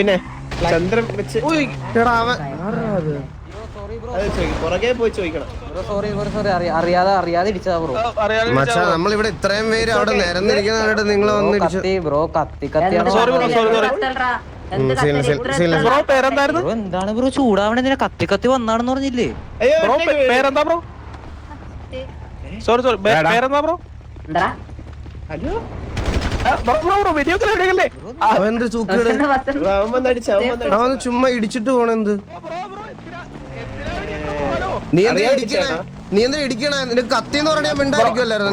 പിന്നെ ചന്ദ്രൻ വെച്ച് പുറകെ പോയി ചോദിക്കണം. അറിയാതെ ഇടിച്ചതാ ബ്രോ. മച്ചാ നമ്മളിവിടെ ഇത്രയും പേര് അവിടെ നിരന്നിരിക്കുന്നുണ്ട്, നിങ്ങൾ വന്ന് ബ്രോ കത്തിയാണ്. എന്താണ് ബ്രോ ചൂടാവണ? കത്തി കത്തി വന്നാണെന്ന് പറഞ്ഞില്ലേ? പേരെന്താ ബ്രോ? സോറി പേരെന്താ ബ്രോ? ഹലോ അവൻ ചുമ്മാ ഇടിച്ചിട്ട് പോണെന്ത്? നീ എന്താ ഇടിക്കണ? നിനക്ക് കത്തിന്ന് പറഞ്ഞാൽ മിണ്ടായിരിക്കുമല്ലായിരുന്നു.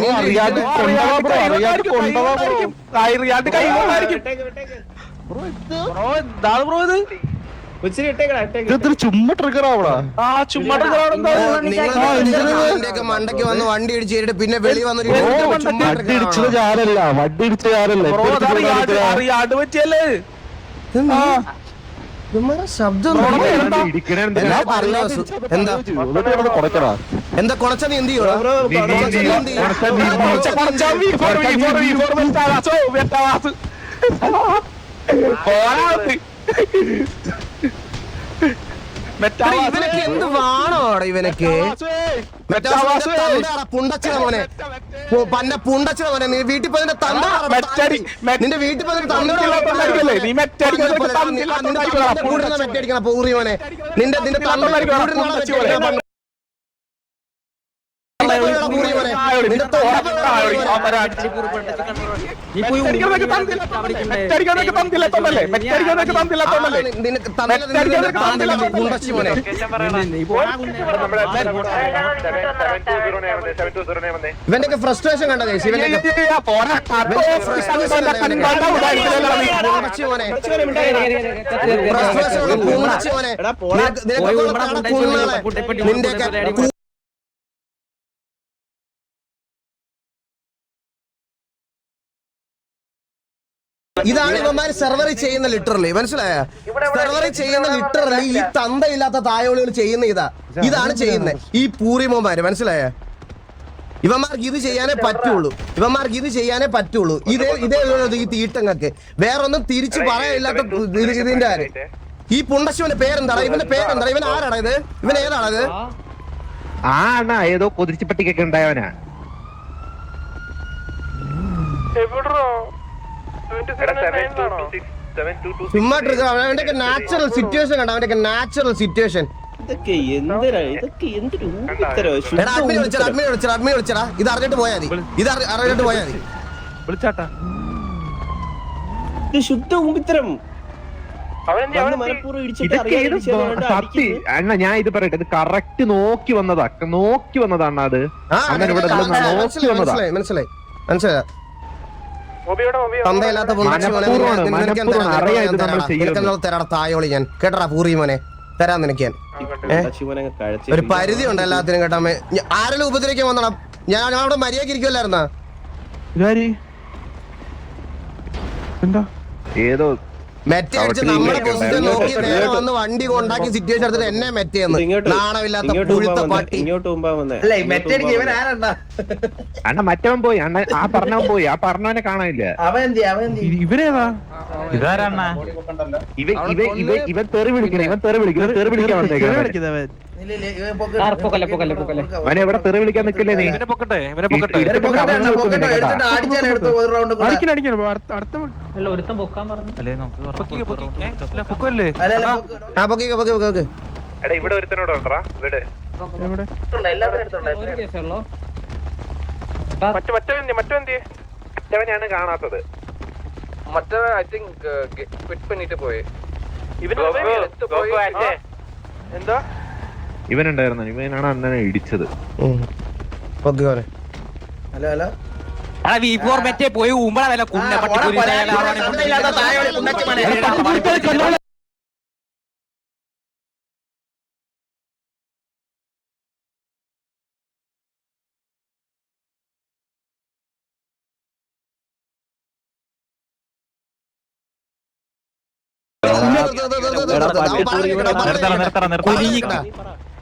മണ്ടയ്ക്ക് വന്ന് വണ്ടി ഇടിച്ചിട്ട് പിന്നെ വെളി വന്നൊരു ശബ്ദം എന്താ കൊണച്ച? നീ എന്ത് ചെയ്യോ? ഇവനൊക്കെ എന്ത് വാണോടെ? ഇവനൊക്കെ പുണ്ടച്ചിട മോനെ, പന്ന പുണ്ടച്ചിട മോനെ. നീ വീട്ടിൽ പോയി നിന്റെ വീട്ടിൽ പോയി മെറ്റടിക്കണം പൂറി മോനെ. നിന്റെ ഇവന്റെയൊക്കെ ഫ്രസ്ട്രേഷൻ കണ്ടതേ നിന്റെ ഇതാണ് ഇവന്മാര് സെർവറി ചെയ്യുന്ന ലിറ്ററലി, മനസ്സിലായ? സെർവറി ചെയ്യുന്ന ലിറ്ററലി ഈ തന്തയില്ലാത്ത തായോളികൾ ചെയ്യുന്ന ഇതാണ് ചെയ്യുന്നത് ഈ പൂറിമോമാര്, മനസ്സിലായ? ഇവന്മാർക്ക് ഇത് ചെയ്യാനേ പറ്റുള്ളൂ. ഇതേ ഈ തീട്ടങ്ങൾക്ക് വേറൊന്നും തിരിച്ചു പറയാനില്ലാത്ത ഇതിന്റെ ആര്? ഈ പുണ്ടശിവന്റെ പേരെന്താടാ? ഇവന്റെ പേരെന്താ? ഇവൻ ആരാടാ ഇത്? ഇവൻ ഏതാണത്? ഏതോ കൊതിരിച്ചിപ്പട്ടിക്കൊക്കെ ഉണ്ടായവനാ. അവന്റെ നാച്ചുറൽ സിറ്റുവേഷൻ കണ്ട, അവന്റെ നാച്ചുറൽ സിറ്റുവേഷൻ. അഡ്മിൻ വിളിച്ചടാ, ഇത് അറിഞ്ഞിട്ട് പോയാ മതി. ശുദ്ധ ഊമ്പിത്തരം. അണ്ണ ഞാൻ ഇത് പറയട്ടെ, ഇത് കറക്റ്റ് നോക്കി വന്നതാണ് അത്. അങ്ങനെ ഇവിടെ നോക്കി വന്നതാ. മനസ്സിലായി. തായോളി ഞാൻ കേട്ടടാ പൂറി മോനെ, തരാൻ നിനക്ക് ഞാൻ. ഒരു പരിധി ഉണ്ട് എല്ലാത്തിനും കേട്ടാ. ആരെങ്കിലും ഉപദ്രവിക്കാൻ വന്നടാ? ഞാൻ അവിടെ മര്യാദക്ക് ഇരിക്കുമല്ലായിരുന്നാ? ഏതോ മെറ്റ അടിച്ച് നമ്മുടെ പൊസിഷൻ നോക്കി നേരെ വന്ന് വണ്ടി കൊണ്ടാക്കി സിറ്റുവേഷൻ എടുത്തിട്ട് എന്നെ മെറ്റയെന്ന് നാണമില്ലാത്ത പുഴുത്ത പട്ടി. അണ്ണ മറ്റവൻ പോയി, അണ്ണ ആ പറഞ്ഞവൻ പോയി, ആ പറഞ്ഞവനെ കാണാനില്ല. ഇവരേതാ? ഇവൻ തെറി വിളിക്കാൻ അവനെ എവിടെ തെറി വിളിക്കാൻ നിൽക്കില്ലേ നീ? ഇവിടെ ഒരുത്തനോട് മറ്റവനെയാണ് കാണാത്തത്. മറ്റവൻ ഐ തിങ്ക് ക്വിറ്റ് പണിട്ട് പോയി. എന്താ ഇവനുണ്ടായിരുന്നു, ഇവനാണ് അണ്ണനെ ഇടിച്ചത്. പോയി ഊമ്പള വില കുന്ന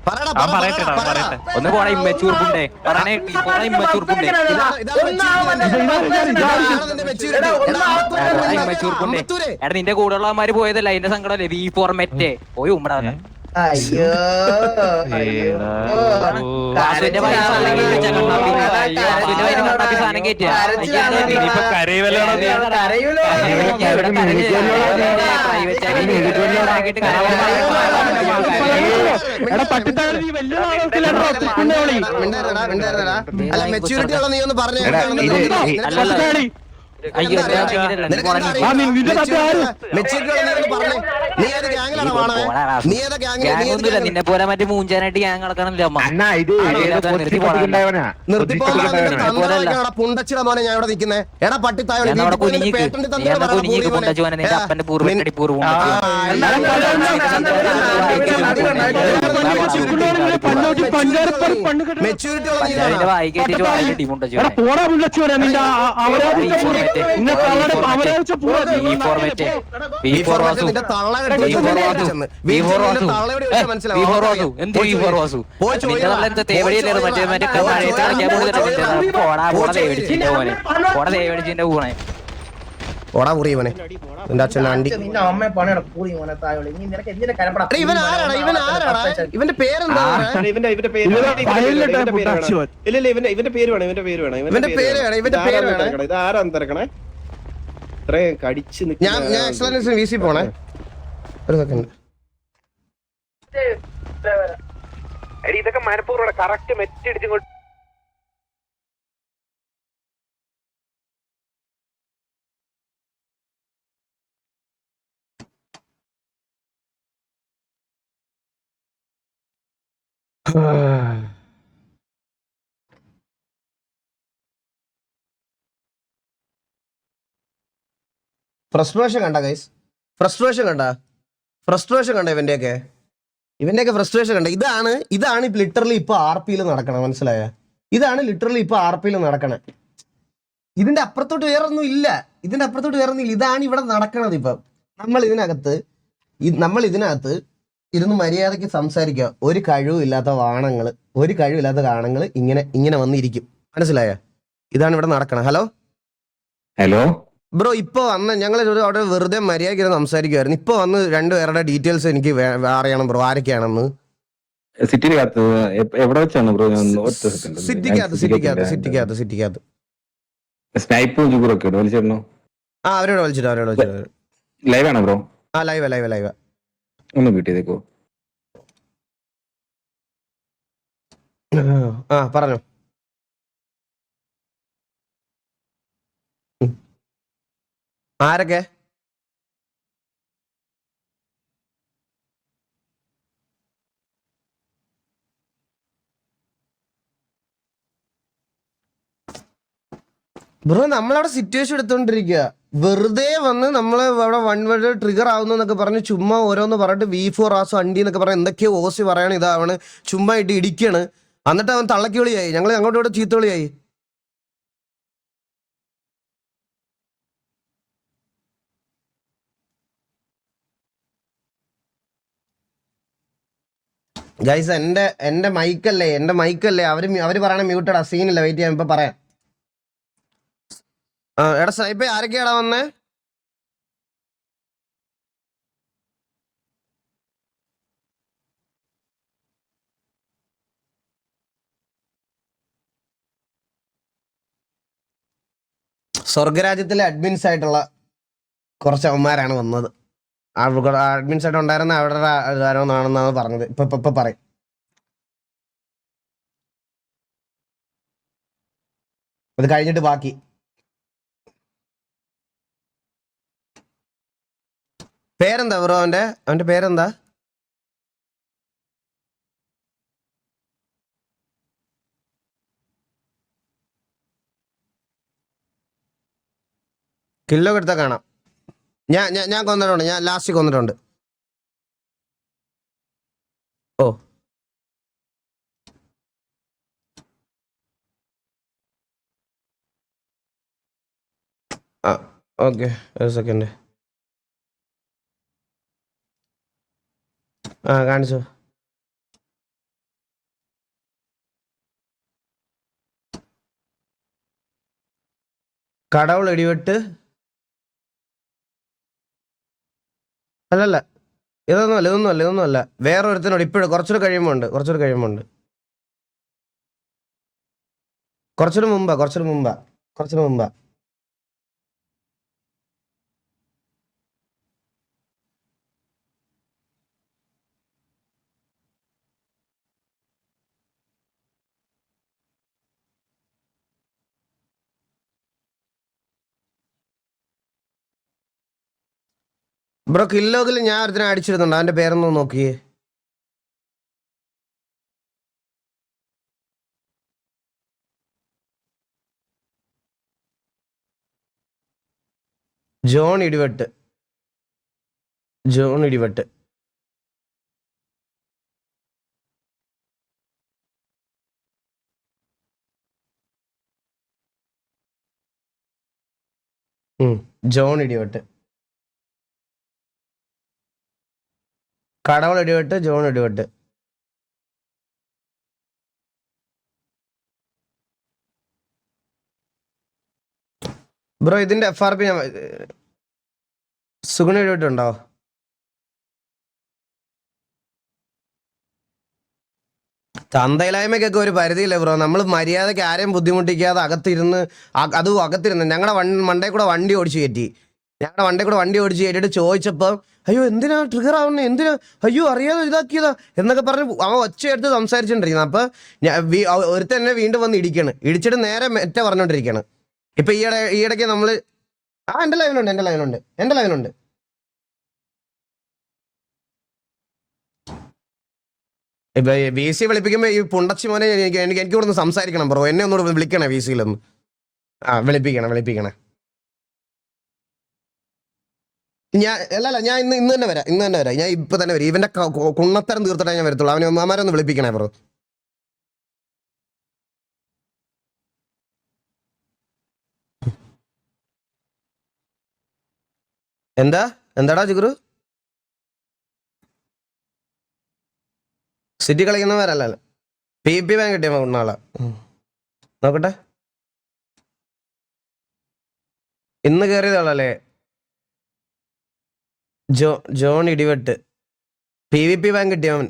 പറയടാ, ആ പറയട്ടെ ഒന്ന് പോടാ ഇമ്മച്ചൂർപ്പുണ്ടേ പറയണേ പോടാ ഇമ്മച്ചൂർപ്പുണ്ടേ ഇമ്മച്ചൂർപ്പുണ്ടേ എടാ നിന്റെ കൂടെ ഉള്ളവന്മാര് പോയതല്ല അതിന്റെ സങ്കടമല്ലേ വി ഫോർമാറ്റേ പോയി ഉമ്മടാ അയ്യോ വാസുവിന്റെ വൈഫ് സാധനം കയറ്റിയ അല്ല മെച്യൂരിറ്റി ഉള്ള നീ ഒന്ന് പറഞ്ഞു. അയ്യോ നിന്നെ പോലെ മറ്റേ മൂഞ്ചാനായിട്ട് ഗ്യാങ് നടക്കണല്ലോ അമ്മ അണ്ണാ ഇത് നിർത്തിപ്പോണ്ടായവനാ. പുണ്ടച്ചിട മോനെ ഞാൻ ഇവിടെ നിൽക്കുന്നേ. എടാ പട്ടിത്തായോ കുഞ്ഞിച്ചോനെ നിന്റെ അപ്പന്റെ പൂർവ്വടി പൂർവ്വം മെച്യൂരിറ്റി ഉള്ള വായി കേട്ടിട്ട് വായി ടീമുണ്ടോ ഓടാ പുറിയവനെ നിന്റെ അച്ഛൻ ആണ്ടി. നിന്റെ അമ്മയെ പണിയുടെ പൂരി മോനെ തായോളി നീ നിനക്ക് എന്തിനാ കരപ്പെടാ ഇവൻ ആരാടാ ഇവന്റെ പേരെന്താ? ഇവന്റെ പേര് ഇല്ല ഇവന്റെ പേര് വേണം. ഇവന്റെ പേര് വേണം. ഇത് ആരാന്ന് തിരക്കണേ ഇത്രയും കടിച്ച് ഞാൻ എക്സലൻസിന് വീസി പോണേ ഒരു സെക്കൻഡ്. എടി ഇതൊക്കെ മനഃപൂർവ്വം കറക്റ്റ് മെറ്റടിച്ചിങ്ങോട്ട് ഫ്രസ്ട്രേഷൻ കണ്ട ഗൈസ്, ഫ്രസ്ട്രേഷൻ കണ്ട ഇവന്റെയൊക്കെ ഫ്രസ്ട്രേഷൻ കണ്ട. ഇതാണ് ലിറ്ററലി ഇപ്പൊ RP നടക്കണം, മനസ്സിലായ? ഇതാണ് ലിറ്ററലി ഇപ്പൊ RP നടക്കണേ. ഇതിന്റെ അപ്പുറത്തോട്ട് വേറൊന്നും ഇല്ല. ഇതാണ് ഇവിടെ നടക്കണത്. ഇപ്പം നമ്മൾ ഇതിനകത്ത് ഇരുന്ന് മര്യാദയ്ക്ക് സംസാരിക്കുക. ഒരു കഴിവില്ലാത്ത കാണങ്ങൾ ഇങ്ങനെ വന്നിരിക്കും, മനസ്സിലായ? ഇതാണ് ഇവിടെ നടക്കണം. ഹലോ ബ്രോ, ഇപ്പൊ വന്ന് ഞങ്ങൾ അവിടെ വെറുതെ മര്യാദയ്ക്ക് സംസാരിക്കുമായിരുന്നു. ഇപ്പൊ വന്ന് രണ്ടുപേരുടെ ഡീറ്റെയിൽസ് എനിക്ക് അറിയണം ബ്രോ, ആരൊക്കെയാണെന്ന്. സിറ്റിക്കകത്ത് എവിടെ വെച്ചാണ് ബ്രോ? സിറ്റിക്കകത്ത് സ്നൈപ്പും ജുഗുറൊക്കെ വലിച്ചിടണോ? അവരോട് വിളിച്ചിട്ട് ലൈവ് ആണോ ബ്രോ? ലൈവ് ഒന്ന് കിട്ടിയതേക്കോ? പറഞ്ഞോ. ആരൊക്കെ? ബ്രോ നമ്മളവിടെ സിറ്റുവേഷൻ എടുത്തോണ്ടിരിക്കുക. വെറുതെ വന്ന് നമ്മൾ അവിടെ 1 വേർഡ് ട്രിഗർ ആവുന്നൊക്കെ പറഞ്ഞ് ചുമ്മാ ഓരോന്ന് പറഞ്ഞിട്ട് V4 ആസോ അണ്ടി എന്നൊക്കെ പറഞ്ഞ് എന്തൊക്കെയോ ഓസി പറയണ. ഇതാവണ് ചുമ്മാ ഇട്ട് ഇടിക്കാണ്. എന്നിട്ട് അവൻ തള്ളക്കി വിളിയായി. ഞങ്ങൾ അങ്ങോട്ടും ഇവിടെ ചീത്ത വിളിയായി. ഗൈസ് എന്റെ മൈക്കല്ലേ അവര് പറയണ മ്യൂട്ടടാ, സീനില്ല, വെയിറ്റ് ചെയ്യാൻ ഇപ്പൊ പറയാം. എടാ ഇപ്പൊ ആരൊക്കെയാടാ വന്നേ? സ്വർഗരാജ്യത്തിലെ അഡ്മിൻസ് ആയിട്ടുള്ള കുറച്ച് അവന്മാരാണ് വന്നത്. അഡ്മിൻസ് ആയിട്ട് ഉണ്ടായിരുന്ന അവരുടെ ആരോന്നാണെന്നാണ് പറഞ്ഞത്. ഇപ്പൊ പറയും. അത് കഴിഞ്ഞിട്ട് ബാക്കി. പേരെന്താ ബ്രോ? അവന്റെ പേരെന്താ? കില്ലോ എടുത്താൽ കാണാം. ഞാൻ കൊന്നിട്ടുണ്ട്. ഞാൻ ലാസ്റ്റ് കൊന്നിട്ടുണ്ട്. ഓ ഓക്കെ, ഒരു സെക്കൻഡ്. കാണിച്ചോ. കടവൾ ഇടിവെട്ട് അല്ലല്ല ഇതൊന്നുമല്ല വേറെ ഒരുത്തിനോട് ഇപ്പോഴും കുറച്ചുകൂടെ കഴിയുമ്പോ ഉണ്ട് കുറച്ചുകൂടെ മുമ്പാ ബ്രോ കില്ലോഗിൽ ഞാൻ ഒരുത്തിനെ അടിച്ചിരുന്നുണ്ട്, അവന്റെ പേരൊന്നും നോക്കിയേ. ജോൺ ഇടിവെട്ട്. കടവൾ ഇടിവെട്ട്, ജോൺ ഇടിവെട്ട്. ബ്രോ ഇതിന്റെ FRP ഞാൻ സുഗുണ ഇടിവെട്ടുണ്ടോ? തന്തയിലായ്മയ്ക്കൊക്കെ ഒരു പരിധിയില്ലേ ബ്രോ. നമ്മൾ മര്യാദയ്ക്ക് ആരെയും ബുദ്ധിമുട്ടിക്കാതെ അകത്തിരുന്ന് ഞങ്ങളുടെ മണ്ടേ കൂടെ വണ്ടി ഓടിച്ചു കയറ്റിയിട്ട് ചോദിച്ചപ്പോൾ അയ്യോ എന്തിനാ ട്രിഗർ ആവുന്നത്, എന്തിനാ അയ്യോ അറിയാതെ ഇതാക്കിയതാ എന്നൊക്കെ പറഞ്ഞ് അവൻ ഒച്ചയെടുത്ത് സംസാരിച്ചോണ്ടിരിക്കുന്നത്. അപ്പൊ ഒരുത്തന്നെ വീണ്ടും വന്ന് ഇടിച്ചിട്ട് നേരെ മെറ്റ പറഞ്ഞോണ്ടിരിക്കുകയാണ്. ഇപ്പൊ ഈയിടയ്ക്ക് നമ്മള് എന്റെ ലൈവിലുണ്ട്. ഇപ്പൊ VC വിളിപ്പിക്കുമ്പോ ഈ പുണ്ടച്ചി മോനെ എനിക്ക് ഇവിടെ നിന്ന് സംസാരിക്കണം ബ്രോ, എന്നെ ഒന്നുകൂടെ വിളിക്കണേ VCയിലൊന്ന്. വിളിപ്പിക്കണേ. ഞാൻ ഇന്ന് തന്നെ വരാം. ഞാൻ ഇപ്പൊ തന്നെ വരും. ഇവന്റെ കുണ്ണത്തരം തീർത്തിട്ടേ ഞാൻ വരത്തുള്ളൂ. അവനെ അമ്മമാരൊന്ന് വിളിപ്പിക്കണേ ബ്രോ. എന്താടാ ജിഗുരു? സിറ്റി കളിക്കുന്നവരല്ല, PP ബാങ്ക് കിട്ടിയ ഉണ്ണാളാ. നോക്കട്ടെ, ഇന്ന് കയറിയതാളല്ലേ ജോൺ ഇടിവെട്ട്. PVP ബാങ്ക് കിട്ടിയവൻ.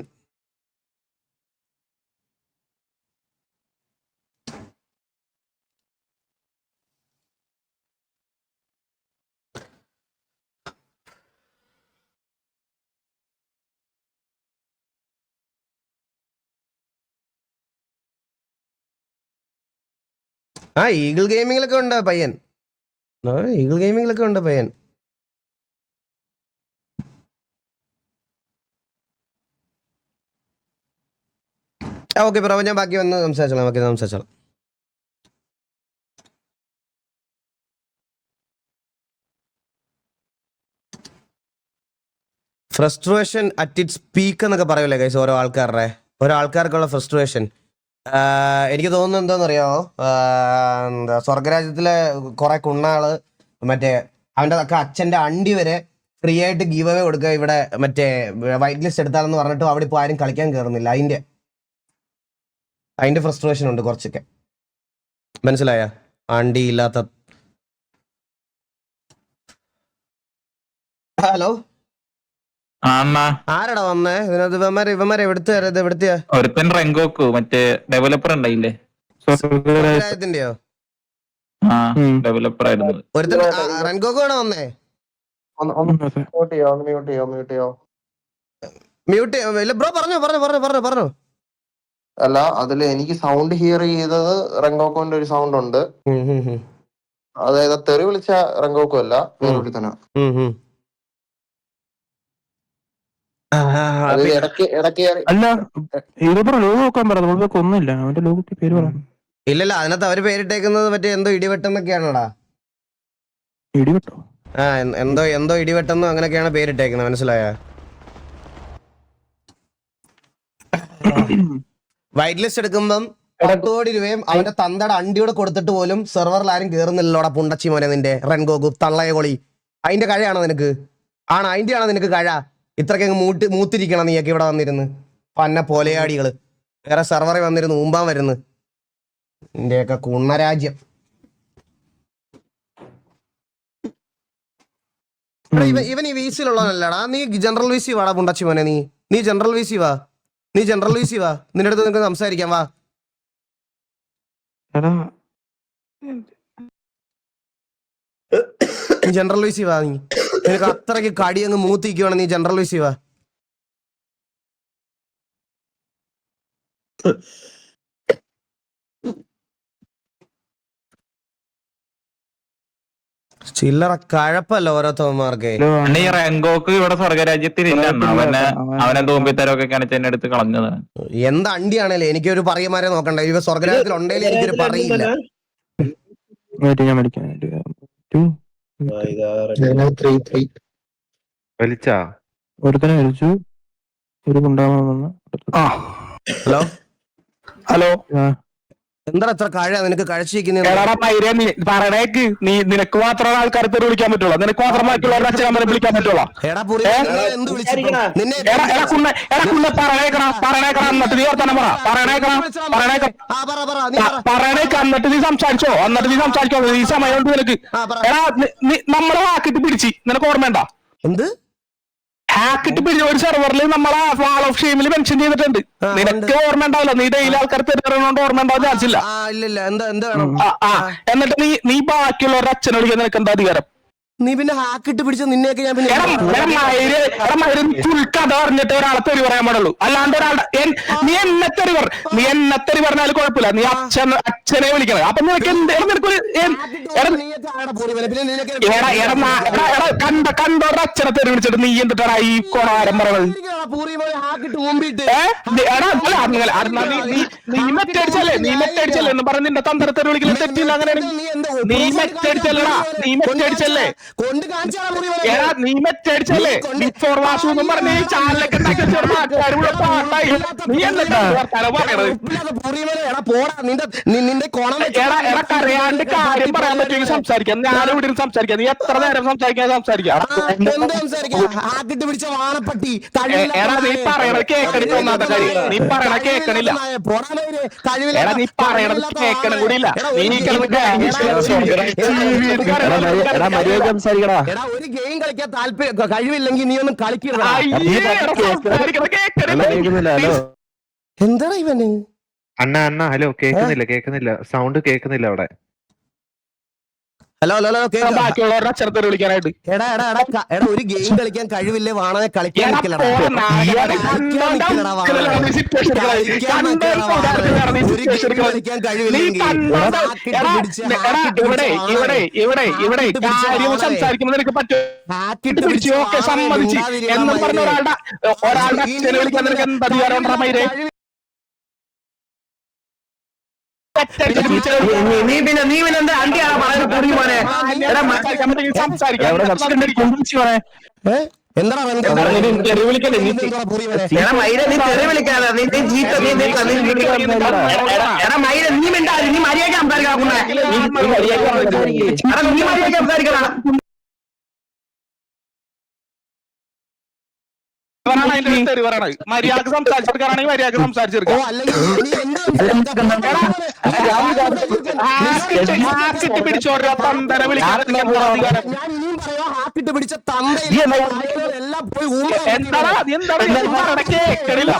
ഈഗിൾ ഗെയിമിങ്ങിലൊക്കെ ഉണ്ട് പയ്യൻ. ഓക്കെ ബ്രോ, ഞാൻ ബാക്കി വന്ന് സംസാരിച്ചോളാം. ഫ്രസ്ട്രേഷൻ അറ്റ് ഇറ്റ്സ് പീക്ക് എന്നൊക്കെ പറയൂലേ ഗൈസ്, ഓരോ ആൾക്കാർക്കുള്ള ഫ്രസ്ട്രേഷൻ. എനിക്ക് തോന്നുന്നത് എന്താണെന്നറിയാമോ, സ്വർഗരാജ്യത്തിലെ കുറെ കുണ്ണാള് മറ്റേ അവൻ്റെ അച്ഛൻ്റെ അണ്ടി വരെ ഫ്രീ ആയിട്ട് ഗീവ് അവേ കൊടുക്കുക. ഇവിടെ മറ്റേ വൈറ്റ് ലിസ്റ്റ് എടുത്താലെന്ന് പറഞ്ഞിട്ട് അവിടെ ഇപ്പോൾ ആരും കളിക്കാൻ കയറുന്നില്ല. അതിന്റെ ഫ്രസ്ട്രേഷൻ ഉണ്ട് കുറച്ചൊക്കെ, മനസ്സിലായ? അണ്ടി ഇല്ലാത്ത. ഹലോ, ആരാടാ വന്നേ ഇതിനകത്ത്? ഇവന്മാരെ എവിടുത്തെയാ? ഒരുത്തൻ റെങ്കോക്കു മറ്റേ ഡെവലപ്പർ ഉണ്ടായില്ലേ, സ്വർഗരാജ്യത്തിന്റെയോ? ഡെവലപ്പർ ആയിരുന്നു ഒരുത്തൻ. റെങ്കോക്കു ആണോ വന്നേ? മ്യൂട്ട് ഇല്ല ബ്രോ, പറഞ്ഞോ. അല്ല, അതില് എനിക്ക് സൗണ്ട് ഹിയർ ചെയ്തത് റെങ്കോക്കോന്റെ ഒരു സൗണ്ട് ഉണ്ട്. അതായത് തെറി വിളിച്ച റെങ്കോക്കോ അല്ല, തന്നെ. ഇല്ലല്ല, അതിനകത്ത് അവര് പേരിട്ടേക്കുന്നത് മറ്റേ എന്തോ ഇടിവെട്ടെന്നൊക്കെയാണോടാ. എന്തോ ഇടിവെട്ടെന്നോ അങ്ങനെയൊക്കെയാണ് പേരിട്ടേക്കുന്നത്, മനസ്സിലായ? വൈറ്റ് ലിസ്റ്റ് എടുക്കുമ്പം 10 കോടി രൂപയും അവന്റെ തന്തയുടെ അണ്ടിയോടെ കൊടുത്തിട്ട് പോലും സെർവറിൽ ആരും കേറുന്നില്ലോടാ പുണ്ടച്ചി മോനെ, നിന്റെ റെൻഗോഗു തള്ളയെ കൊളി. അതിന്റെ കഴയാണോ നിനക്ക്? അതിന്റെയാണോ നിനക്ക് കഴ? ഇത്രയ്ക്ക് മൂത്തിരിക്കണം നീയൊക്കെ ഇവിടെ വന്നിരുന്ന് പന്ന പോലെയാടികള്. വേറെ സെർവറിൽ വന്നിരുന്ന് ഊമ്പാൻ വരുന്നു. നിന്റെയൊക്കെ കുണ്ണരാജ്യം. ഇവൻ ഈ വീസിലുള്ളതല്ലടാ. നീ ജനറൽ വീസി വാടാ പുണ്ടച്ചി മോനെ. നീ ജനറൽ വീസി വാ. നിന്റെ അടുത്ത് നിനക്ക് സംസാരിക്കാം വാ. നീ ജനറൽ വീസി വാ. നിനക്ക് അത്രയ്ക്ക് കടി അങ്ങ് മൂത്തിക്കുവാണ്. നീ ജനറൽ വീസി വാ. ചില്ലറ കഴപ്പല്ല ഓരോരുത്തന്മാർക്ക്. ഈ റെങ്കോക്ക് ഇവിടെ സ്വർഗരാജ്യത്തിലില്ല. അവനെ തോമ്പിത്തരമൊക്കെ കാണിച്ച് എന്നെ എടുത്ത് കളഞ്ഞതാണ്. എന്താ അണ്ടിയാണല്ലേ? എനിക്കൊരു പറയമാരെ നോക്കണ്ട. ഇവ സ്വർഗരാജ്യത്തിൽ ഉണ്ടെങ്കിൽ എനിക്കൊരു പറയില്ല. വലിച്ചാ ഒരുത്തനെ വലിച്ചു. ഒരു ഗുണ്ടാമ. ഹലോ ഹലോ, എന്താ എത്ര കഴ നിനക്ക് കഴിച്ചിരിക്കുന്ന? പറയണേക്ക് നീ നിനക്ക് മാത്രമേ ആൾക്കാരെ പേര് വിളിക്കാൻ പറ്റുള്ളൂ. നിനക്ക് മാത്രം ബാക്കിയുള്ളവരുടെ അച്ഛനെ വിളിക്കാൻ പറ്റുള്ളൂ. പറയണേക്കണം എന്നിട്ട് നീ ഓർത്തന്നെ പറയണേക്ക എന്നിട്ട് നീ സംസാരിച്ചോ. ഈ സമയം കൊണ്ട് നിനക്ക് നമ്മളെ വാക്കിട്ട് പിടിച്ച് നിനക്ക് ഓർമ്മയുണ്ടോ? എന്ത് ഹാക്കിട്ട് പിടിച്ച ഒരു സെർവറിൽ നമ്മളെ വാൾ ഓഫ് ഷെയിമിൽ മെൻഷൻ ചെയ്തിട്ടുണ്ട്. നിനക്ക് ഓർമ്മ ഉണ്ടാവില്ല. നീ ഡെയിലി ആൾക്കാർ തെരഞ്ഞെടുക്കുന്നതുകൊണ്ട് ഓർമ്മ ഉണ്ടാവാൻ ചാൻസ് ഇല്ല. എന്നിട്ട് നീ ബാക്കിയുള്ളവരുടെ അച്ഛനെ വിളിക്കാൻ നിനക്ക് എന്താ അധികാരം? നീ പിന്നെ ഹാക്കിട്ട് പിടിച്ച നിന്നെയൊക്കെ ഞാൻ പിന്നെ കഥ പറഞ്ഞിട്ട് ഒരാളെ തെറി പറയാൻ പാടുള്ളൂ. അല്ലാണ്ട് ഒരാളുടെ നീ എന്നെ തെറി പറഞ്ഞാൽ കുഴപ്പമില്ല. നീ അച്ഛനെ വിളിക്കണം. അപ്പൊ നിനക്ക് നിനക്കൊരു കണ്ടോരുടെ അച്ഛനെ തെറി വിളിച്ചിട്ട് നീ എന്തിട്ടാണ് ഈ കൊണാരം പറയണത്? നീ മെറ്റടിച്ചല്ലേ എന്ന് പറഞ്ഞ് നിന്റെ തന്ത്രം തെറി വിളിക്കല് തെറ്റില്ല. അങ്ങനെ നീ മെറ്റടിച്ചല്ലടാ. നീ മെറ്റടിച്ചല്ലേ ബിഫോർ വാസു എന്നും പറഞ്ഞ് ഈ ചാനലൊക്കെ അറിയാണ്ട് കാര്യം പറയാൻ പറ്റുമെങ്കിൽ സംസാരിക്കാം. ഞാനും ഇവിടെ സംസാരിക്കാം. നീ എത്ര നേരം സംസാരിക്കാൻ സംസാരിക്കാം. നീ പറയണത് കേക്കണില്ല. ഒന്നാമത്തെ കാര്യം നീ പറയണ കേക്കണില്ല. നീ പറയണത് കേക്കണം കൂടി ഇല്ല. ഒരു ഗെയിം കളിക്കാൻ താല്പര്യം കഴിവില്ലെങ്കിൽ നീ ഒന്നും കളിക്കരുത്. എന്താടാ ഇവന്? അണ്ണ ഹലോ, കേക്കുന്നില്ല സൗണ്ട് കേക്കുന്നില്ല അവിടെ. ഹലോ ബാക്കിയുള്ളവരുടെ അച്ഛനത്തെ വിളിക്കാനായിട്ട് എടാ ഒരു ഗെയിം കളിക്കാൻ കഴിവില്ലേ? വാണനെ കളിക്കാൻ സംസാരിക്കുമ്പോൾ നിനക്ക് പറ്റും. സമ്മതിച്ച് എന്നും പറഞ്ഞ ഒരാളുടെ അച്ഛനെ വിളിക്കാൻ നിനക്ക് എന്താ അധികാരം ഉണ്ടാ? നീ പിന്നെ എന്താ അണ്ടിയാണ് പറയുന്നത്? എന്താ മര്യാദ സംസാരിച്ചെടുക്കാനാണെങ്കിൽ മര്യാദ സംസാരിച്ചെടുക്കാം. പിടിച്ചോരോ തന്തര വിളിക്കാൻ കേക്കണില്ല.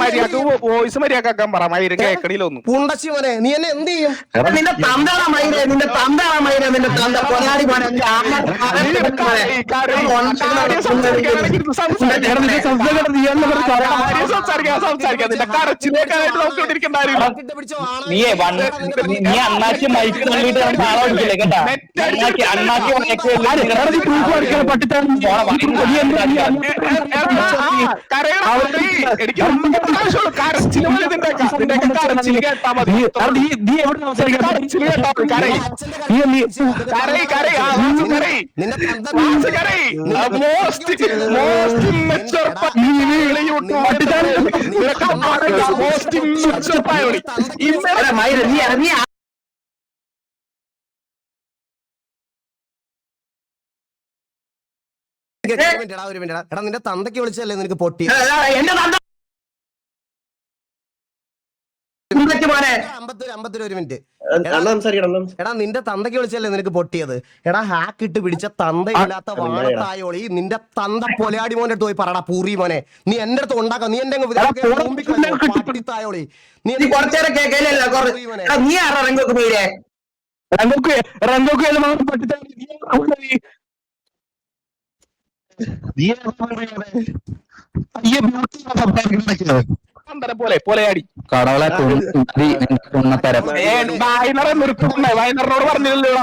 മര്യാദ വോയിസ് മര്യാദക്കാൻ പറ. മയിര് കേക്കണില്ല ഒന്നും. പുണ്ടച്ചി മോനെ നീ എന്നെ എന്ത് ചെയ്യും? നിന്റെ തന്താണ് മയിരെ. നിന്റെ തന്താണ് മയിരെ. നിന്റെ തന്ത പൊന്നാടി സംസാരിക്കാം. നിന്റെ കരച്ചിലേക്കായിട്ട് നോക്കിക്കൊണ്ടിരിക്കണ്ടായിരുന്നു. നീ അണ്ണാക്കി മൈക്ക് തള്ളിയിട്ട് ഒരു മിനിറ്റ് എടാ, നിന്റെ തന്തയ്ക്ക് വിളിച്ചല്ലേ നിനക്ക് പൊട്ടി? 51 ഒരു മിനിറ്റ്. അണ്ണാ സംസാരിക്കണം. എടാ നിന്റെ തന്തയ്ക്ക് വിളിച്ചല്ലേ നിനക്ക് പൊട്ടിയത്? എടാ ഹാക്ക് ഇട്ട് പിടിച്ച തന്തയില്ലാത്ത വാണത്തായോളി നിന്റെ തന്ത പൊലയാടി മോന്റെ അടുത്ത് പോയി പറടാ പൂറി മോനെ. നീ എന്റെ അടുത്ത് ഉണ്ടാക്കാം. നീ എന്റെ പട്ടിത്തായോളി നീ കുറച്ചേരം കേൾക്കല്ലോ. നീ ആരാ റെങ്കോക്ക് പേര്? പോലെയാടി വൈനറിനോട് പറഞ്ഞില്ലല്ലോ.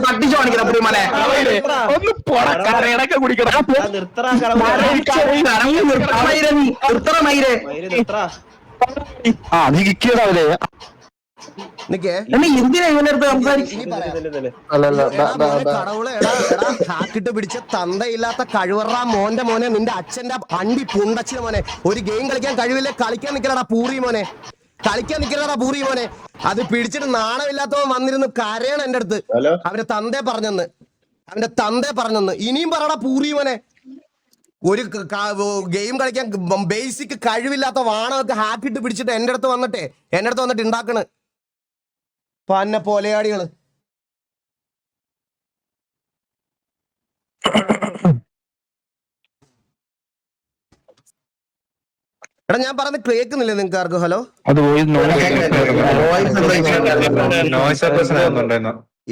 പട്ടിച്ചു കാണിക്കണം പുളിമനെ. ഒന്ന് പോടക്കെ കുടിക്കണം. ആ നീ കിക്കിയതാവല്ലേ ഹാക്കിട്ട് പിടിച്ച തന്തയില്ലാത്ത കഴിവറ മോന്റെ മോനെ നിന്റെ അച്ഛന്റെ അണ്ടി പുണ്ടച്ചിന് മോനെ. ഒരു ഗെയിം കളിക്കാൻ കഴിവില്ലേ? കളിക്കാൻ നിക്കലടാ പൂറി മോനെ. കളിക്കാൻ നിക്കലടാ പൂറി മോനെ. അത് പിടിച്ചിട്ട് നാണമില്ലാത്തവൻ വന്നിരുന്നു കരയണം എന്റെ അടുത്ത്. അവന്റെ തന്തേ പറഞ്ഞെന്ന് ഇനിയും പറയടാ പൂറി മോനെ. ഒരു ഗെയിം കളിക്കാൻ ബേസിക് കഴിവില്ലാത്ത വാണമൊക്കെ ഹാക്കിട്ട് പിടിച്ചിട്ട് എന്റെ അടുത്ത് വന്നിട്ട് ഉണ്ടാക്കണ് പന്ന പോലെയാടികള്. എടാ ഞാൻ പറഞ്ഞ് കേൾക്കുന്നില്ലേ നിങ്ങൾക്ക് ആർക്കും? ഹലോ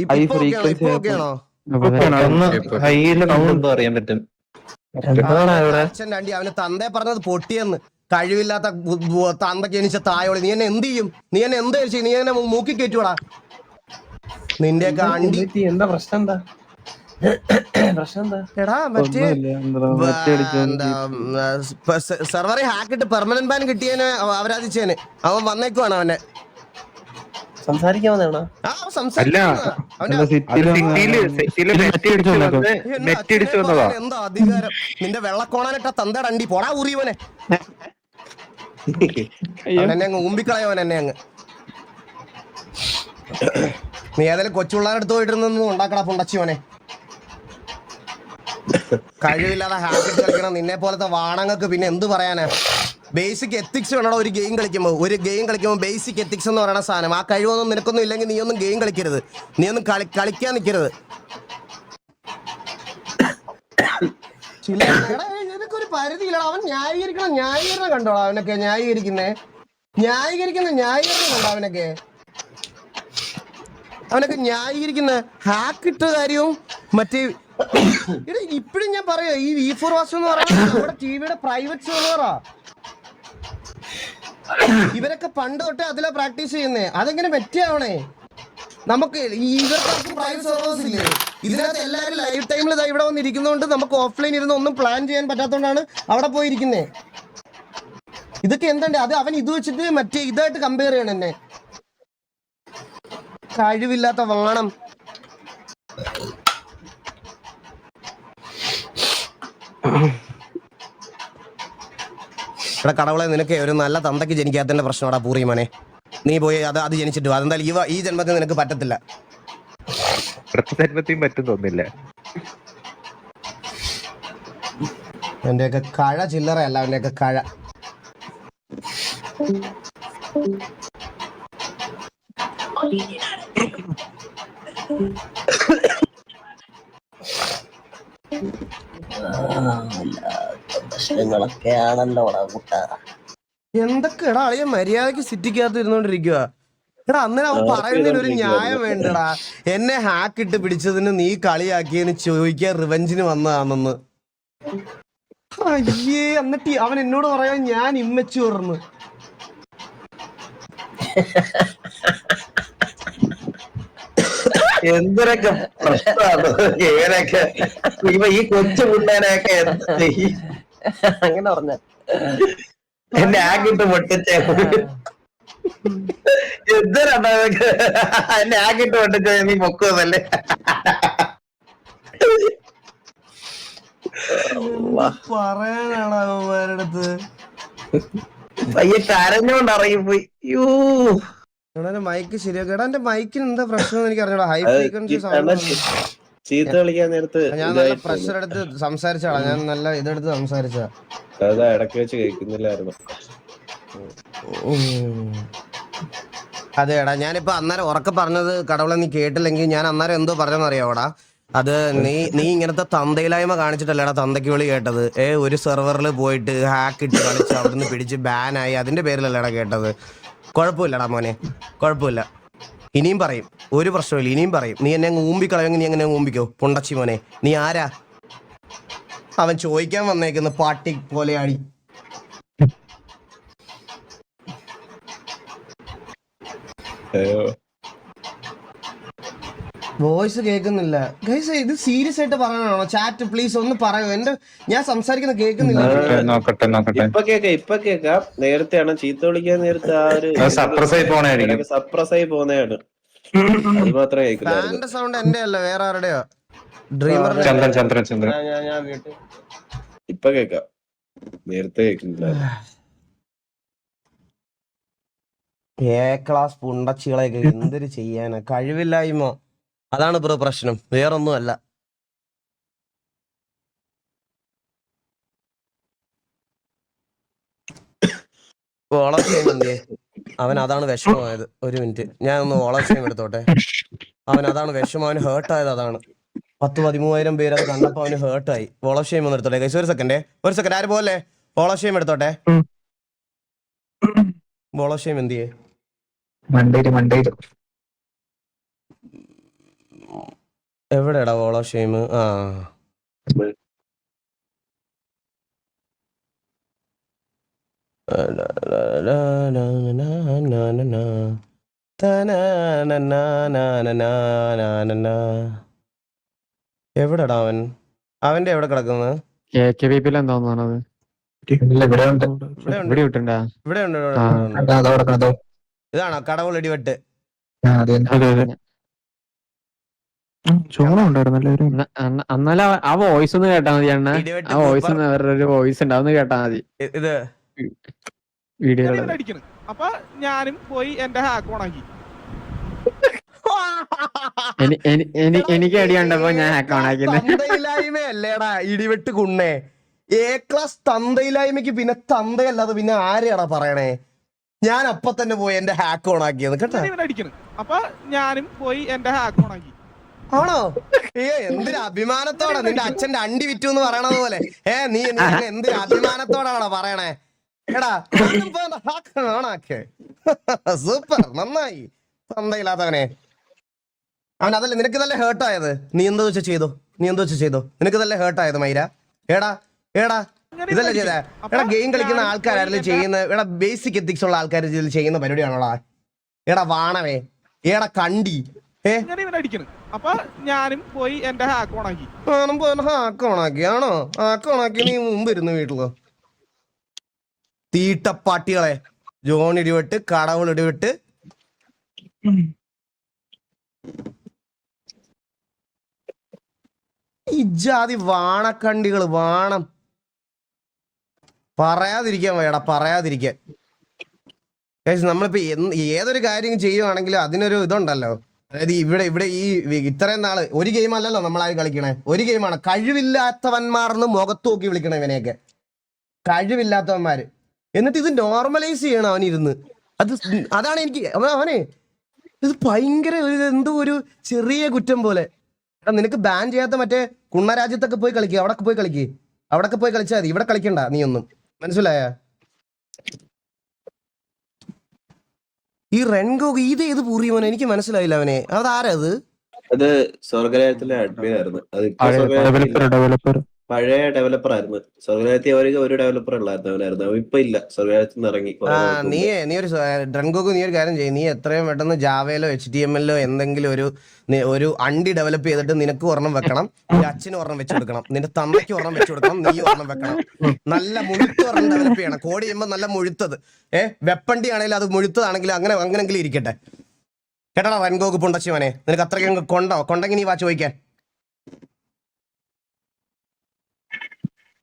ഇപ്പൊക്കെയാണോ? അച്ഛൻ്റെ അണ്ടി അവന് തന്തേ പറഞ്ഞത് പൊട്ടിയെന്ന്. കഴിവില്ലാത്ത തന്തയ്ക്ക് ജനിച്ച തായോളി. നീ എന്നെ എന്ത് ചെയ്യും? നീ എന്നെ മൂക്കി കയറ്റുവാടാ. നിന്റെയൊക്കെ അണ്ടി. എന്താ പ്രശ്നം? എന്താ എടാ മറ്റേ സെർവറെ ഹാക്കിട്ട് പെർമനന്റ് ബാൻ കിട്ടിയതിന് അവരാധിച്ചേന് അവൻ വന്നേക്കുവാണ്. അവനെ സംസാരിക്കാവുന്നതാണോ? എന്താ അധികാരം? നിന്റെ വെള്ളക്കോണാനിട്ട തന്തയുടെ അണ്ടി പോടാ ഊറിയവനെ. എന്നെ അങ്ങ് ഊമ്പിക്കളയവൻ എന്നെ അങ്ങ്. നീ ഏതായാലും കൊച്ചുള്ളാരെടുത്ത് പോയിട്ടിരുന്നു ഉണ്ടാക്കടാ പുണ്ടച്ചിവനെ. കഴിവില്ലാതെ ഹാക്കിട്ട് കളിക്കണം. നിന്നെ പോലത്തെ വാണങ്ങൾക്ക് പിന്നെ എന്ത് പറയാനാ? ബേസിക് എത്തിക്സ് വേണോ ഒരു ഗെയിം കളിക്കുമ്പോൾ ബേസിക് എത്തിക്സ് എന്ന് പറയുന്ന സാധനം. ആ കഴിവൊന്നും നിനക്കൊന്നും ഇല്ലെങ്കിൽ നീ ഒന്നും ഗെയിം കളിക്കരുത്. നീ ഒന്നും കളിക്കാൻ നിൽക്കരുത്. ഇതൊക്കെ ഒരു പരിധിയില്ല. അവൻ ന്യായീകരണം കണ്ടോളാം. അവനൊക്കെ ന്യായീകരണം കണ്ടോ? അവനൊക്കെ ന്യായീകരിക്കുന്ന ഹാക്കിട്ട കാര്യവും മറ്റേ ഇപ്പഴും ഞാൻ പറയാ ഈ V4 വാസ് എന്ന് പറയുന്നത് നമ്മുടെ ടിവിയുടെ പ്രൈവറ്റ് സെർവറാ. ഇവരൊക്കെ പണ്ട് തൊട്ടേ അതിലാ പ്രാക്ടീസ് ചെയ്യുന്നേ. അതെങ്ങനെ പറ്റിയാവണേ? നമുക്ക് ഇവർക്ക് പ്രൈവറ്റ് സെർവേഴ്സ് ഇല്ലേ? ഇതിനകത്ത് എല്ലാവരും ലൈവ് ടൈമിൽ ഇവിടെ വന്നിരിക്കുന്നതുകൊണ്ട് നമുക്ക് ഓഫ്ലൈൻ ഇരുന്ന് ഒന്നും പ്ലാൻ ചെയ്യാൻ പറ്റാത്തതുകൊണ്ടാണ് അവിടെ പോയിരിക്കുന്നേ. ഇതൊക്കെ എന്തുണ്ട്? അത് അവൻ ഇത് വെച്ചിട്ട് മറ്റേ ഇതായിട്ട് കമ്പയർ ചെയ്യണം എന്നെ. കഴിവില്ലാത്ത വാണം. എടാ കടവളെ, നിനക്ക് ഒരു നല്ല തന്തയ്ക്ക് ജനിക്കാത്തതിന്റെ പ്രശ്നമാടാ പൂറിമനെ. നീ പോയി അത് ജനിച്ചിട്ട് അതെന്തായാലും ഈ ജന്മത്തിൽ നിനക്ക് പറ്റത്തില്ല. പറ്റും തോന്നില്ല. എന്റെയൊക്കെ കഴ ചില്ലറയല്ല, അവന്റെയൊക്കെ കഴ. എന്തൊക്കെ എടാ അളിയ മര്യാദക്ക് സിറ്റിക്കകത്ത് ഇരുന്നോണ്ടിരിക്കുക. എടാ അന്നേരം അവൻ പറയുന്നതിന് ഒരു ന്യായം വേണ്ടടാ. എന്നെ ഹാക്കിട്ട് പിടിച്ചതിന് നീ കളിയാക്കിയെന്ന് ചോദിക്കാൻ റിവെഞ്ചിന് വന്നതാണെന്ന്. അയ്യേ, എന്നിട്ട് അവൻ എന്നോട് പറയാൻ ഞാൻ ഇമ്മച്ചു പറഞ്ഞു. എന്തൊക്കെ പ്രശ്നമാണ് ഈ കൊച്ചു പിള്ളേനൊക്കെ അങ്ങനെ പറഞ്ഞ എന്നെ ആക്കിട്ട് പൊട്ടിച്ച എന്തിനാ എന്നെ ആക്കിട്ട് പൊട്ടിച്ച നീ പൊക്കുവതല്ലേ? പറയാനാണ് അവന്മാരുടെ അടുത്ത്. പയ്യെ കരഞ്ഞോണ്ട് ഇറങ്ങിപ്പോയി. യോ മൈക്ക് ശരിയാക്കി. എടാ എന്റെ മൈക്കിന് എന്താ പ്രശ്നം എനിക്ക് അറിഞ്ഞോടാ. High frequency sound. ചീത്ത കളിക്കാൻ നേരത്ത് ഞാൻ നല്ല പ്രഷർ എടുത്ത് സംസാരിച്ചാടാ, ഞാൻ നല്ല ഇതെടുത്ത് സംസാരിച്ച. അതാ ഇടയ്ക്ക് വെച്ച് കേൾക്കുന്നില്ലായിരുന്നു. അതെടാ, ഞാനിപ്പോ അന്നേരം ഉറക്കെ പറഞ്ഞത് കടവള നീ കേട്ടില്ലെങ്കിൽ ഞാൻ അന്നേരം എന്തോ പറഞ്ഞെന്നറിയാവോടാ. അത് നീ ഇങ്ങനത്തെ തന്തയിലായ്മ കാണിച്ചിട്ടല്ലേടാ തന്തയ്ക്ക് വിളി കേട്ടത്. ഒരു സെർവറിൽ പോയിട്ട് ഹാക്ക് ഇട്ട് കളിച്ച് അവിടുന്ന് പിടിച്ച് ബാനായി, അതിന്റെ പേരിലല്ലേടാ കേട്ടത്. കുഴപ്പമില്ലടാ മോനെ, കുഴപ്പമില്ല. ഇനിയും പറയും, ഒരു പ്രശ്നമില്ല, ഇനിയും പറയും. നീ എന്നെ ഊമ്പിക്കളയെങ്കിൽ നീ എങ്ങനെ ഊമ്പിക്കോ പൊണ്ടച്ചി മോനെ. നീ ആരാ? അവൻ ചോദിക്കാൻ വന്നേക്കുന്നു പാട്ടി പോലെ ആടി. വോയിസ് കേൾക്കുന്നില്ല ഗൈസ്, ഇത് സീരിയസ് ആയിട്ട് പറയാനാണോ? ചാറ്റ് പ്ലീസ് ഒന്ന് പറയൂ. ഞാൻ സംസാരിക്കുന്നത് കേൾക്കുന്നില്ല. ഇപ്പൊ കേക്കാം. നേരത്തെയാണ് ചീത്ത വിളിക്കാൻ നേരത്തെ ആ ഒരു സപ്രസ് ആയി പോന്നെയാണ്. അത് മാത്രമേ കേൾക്കില്ലായിരുന്നു. സൗണ്ട് എന്റെ അല്ല, വേറെ ആരുടെയോ? ഡ്രീമർ. ഇപ്പൊ കേക്കാം, നേരത്തെ കേൾക്കുന്നില്ല. ക്ലാസ് പുണ്ടച്ചികളെയൊക്കെ എന്തൊരു ചെയ്യാനാ, കഴിവില്ലായ്മ. അതാണ് ബ്രോ പ്രശ്നം, വേറൊന്നും അല്ല. അവൻ അതാണ് വിഷമമായത്. ഒരു മിനിറ്റ്, ഞാൻ ഒന്ന് ഓളക്ഷയം എടുത്തോട്ടെ. അവൻ അതാണ് വിഷമം, അവന് ഹേർട്ടായത് അതാണ്. 10-13,000 പേര് അത് കണ്ടപ്പോ അവന് ഹേർട്ടായി. ഓളക്ഷയം ഒന്ന് എടുത്തോട്ടെ ഗൈസ്, ഒരു സെക്കൻഡ് ആര് പോലെ. ഓളക്ഷയം എടുത്തോട്ടെ. ഓളക്ഷയം എന്തിയേ? എവിടെടാ ഓളക്ഷയം? ആ, എവിടെടാ അവൻ? അവന്റെ എവിടെ കിടക്കുന്നത്? ഇതാണോ കടവുൾ ഇടിവെട്ട്? എന്നാലും ആ വോയിസ് ഒന്ന് കേട്ടാ മതി അണ്ണ. ആ വോയിസ് വേറൊരു വോയിസ് ഉണ്ടാവും, കേട്ടാ മതി. ഇത് വീഡിയോ അപ്പൊ ഞാനും പോയി എന്റെ ഹാക്ക് ഓണാക്കി. എനിക്ക് അടി കണ്ടപ്പോ ഞാൻ ഹാക്ക് ഓണാക്കിയത്. തന്തയില്ലായ്മയല്ലേടാ ഇടിവെട്ട് കുണ്ണേ. ക്ലാസ് തന്തയില്ലായ്മയ്ക്ക് പിന്നെ തന്തയല്ലാതെ പിന്നെ ആരെയാടാ പറയണേ? ഞാൻ അപ്പൊ തന്നെ പോയി എന്റെ ഹാക്ക് ഓണാക്കിയത് കേട്ടോ. അപ്പൊ ഞാനും പോയി എന്റെ ഹാക്ക് ഓണാക്കി. ആണോ? എന്തൊരു അഭിമാനത്തോടെ നിന്റെ അച്ഛന്റെ അണ്ടി വിറ്റു എന്ന് പറയണത് പോലെ. നീ എന്തൊരു അഭിമാനത്തോടാണോ പറയണേ? എടാ ഓണാക്കേ, സൂപ്പർ, നന്നായി. തന്തയില്ലാത്തവനെ. അവൻ അതല്ലേ നിനക്ക് നല്ല ഹേർട്ടായത്. നീ എന്തോ വെച്ചാ ചെയ്തോ. നിനക്ക് നല്ല ഹേർട്ടായത് മൈര. എടാ ഇതല്ലേ ചെയ്തേ? എടാ ഗെയിം കളിക്കുന്ന ആൾക്കാരായാലും ചെയ്യുന്ന, എടാ ബേസിക് എത്തിക്സ് ഉള്ള ആൾക്കാർ ഇതിൽ ചെയ്യുന്ന പരിപാടിയാണോടാ? എടാ വാണവേ, എടാ കണ്ടി. അപ്പൊ ഞാനും പോയി എന്റെ ഹാക്ക് ഓണാക്കി. ഹാക്ക് ഓണാക്കി ആണോ? ഹാക്ക് ഓണാക്കി നീ മുമ്പ് ഇരുന്ന് വീട്ടിലോ? തീട്ടപ്പാട്ടികളെ, ജോൺ ഇടിവെട്ട്, കടവുൾ ഇടിവെട്ട്. ഇജാതി വാണക്കണ്ടികള്, വാണം പറയാതിരിക്കാൻ വേടാ, പറയാതിരിക്കാൻ. നമ്മളിപ്പോ ഏതൊരു കാര്യം ചെയ്യുവാണെങ്കിലും അതിനൊരു ഇതുണ്ടല്ലോ. അതായത് ഇവിടെ ഈ ഇത്രയും നാള് ഒരു ഗെയിം അല്ലല്ലോ നമ്മളായി കളിക്കണേ, ഒരു ഗെയിമാണ്. കഴിവില്ലാത്തവന്മാർന്ന് മുഖത്ത് നോക്കി വിളിക്കണം ഇവനെയൊക്കെ, കഴിവില്ലാത്തവന്മാര്. എന്നിട്ട് ഇത് നോർമലൈസ് ചെയ്യണം അവനിരുന്ന്. അതാണ് എനിക്ക് അവനെ ഇത് ഭയങ്കര എന്തോ ഒരു ചെറിയ കുറ്റം പോലെ. നിനക്ക് ബാൻ ചെയ്യാത്ത മറ്റേ കുണ്ണരാജ്യത്തൊക്കെ പോയി കളിക്കുക, അവിടൊക്കെ പോയി കളിച്ചാൽ മതി. ഇവിടെ കളിക്കണ്ട നീ ഒന്നും, മനസ്സിലായ? ഈ റെൻഗോഗ് ഇത് ഏത് പൂറിയമോനെ? എനിക്ക് മനസ്സിലായില്ല അവനെ. അതാരാ അത് സ്വർഗരാജ്യത്തിലെ അഡ്മിൻ ആയിരുന്നു. ഡെവലപ്പർ, പഴയ ഡെവലപ്പർ ആയിരുന്നു. സ്വർഗരാജ്യത്തിൽ അവർക്ക് ഒരു ഡെവലപ്പർ ഉള്ളായിരുന്നു. ഇപ്പൊ ഇല്ല, സ്വർഗരാജ്യത്തിൽ നിന്ന് ഇറങ്ങി. നീ ഒരു ഡ്രങ്കോക്ക് നീ ഒരു കാര്യം ചെയ്യും. നീ എത്രയും പെട്ടെന്ന് ജാവയിലോ HTML എന്തെങ്കിലും ഒരു അണ്ടി ഡെവലപ്പ് ചെയ്തിട്ട് നിനക്ക് ഒരെണ്ണം വെക്കണം, നിന്റെ അച്ഛന് ഒരെണ്ണം വെച്ച് കൊടുക്കണം, നിന്റെ തമ്മയ്ക്ക് ഒരെണ്ണം വെച്ച് കൊടുക്കണം, നീ ഒരെണ്ണം വെക്കണം. നല്ല മുഴുത്ത ഒരെണ്ണം ഡെവലപ്പ് ചെയ്യണം. കോഡ് ചെയ്യുമ്പോൾ നല്ല മുഴുത്തത്. വെപ്പണ്ടി ആണെങ്കിലും അത് മുഴുത്തതാണെങ്കിലും അങ്ങനെങ്കിലും ഇരിക്കട്ടെ. കേട്ടടാ റൺഗോക്ക് പുണ്ടച്ചിവനെ, നിനക്ക് അത്രയ്ക്ക് കൊണ്ടെങ്കിൽ നീ വാ ചോദിക്കാൻ.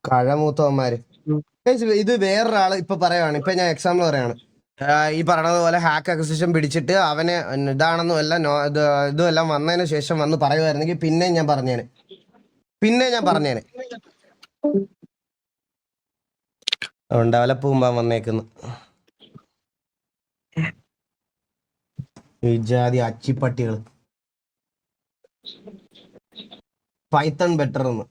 കഴമൂത്തവന്മാര്. ഇത് വേറൊരാള് ഇപ്പൊ പറയാണ്, ഇപ്പൊ ഞാൻ എക്സാമ്പിൾ പറയാണ്. ഈ പറഞ്ഞതുപോലെ ഹാക്ക് അക്വിസിഷൻ പിടിച്ചിട്ട് അവന് ഇതാണെന്നും എല്ലാം ഇതുമെല്ലാം വന്നതിന് ശേഷം വന്ന് പറയുമായിരുന്നെങ്കിൽ പിന്നെ ഞാൻ പറഞ്ഞേനെ. ഡെവലപ്പ് മുമ്പാൻ വന്നേക്കുന്നു ഈ ജാതി അച്ചിപ്പട്ടികൾ. പൈത്തൺ ബെറ്റർ എന്ന്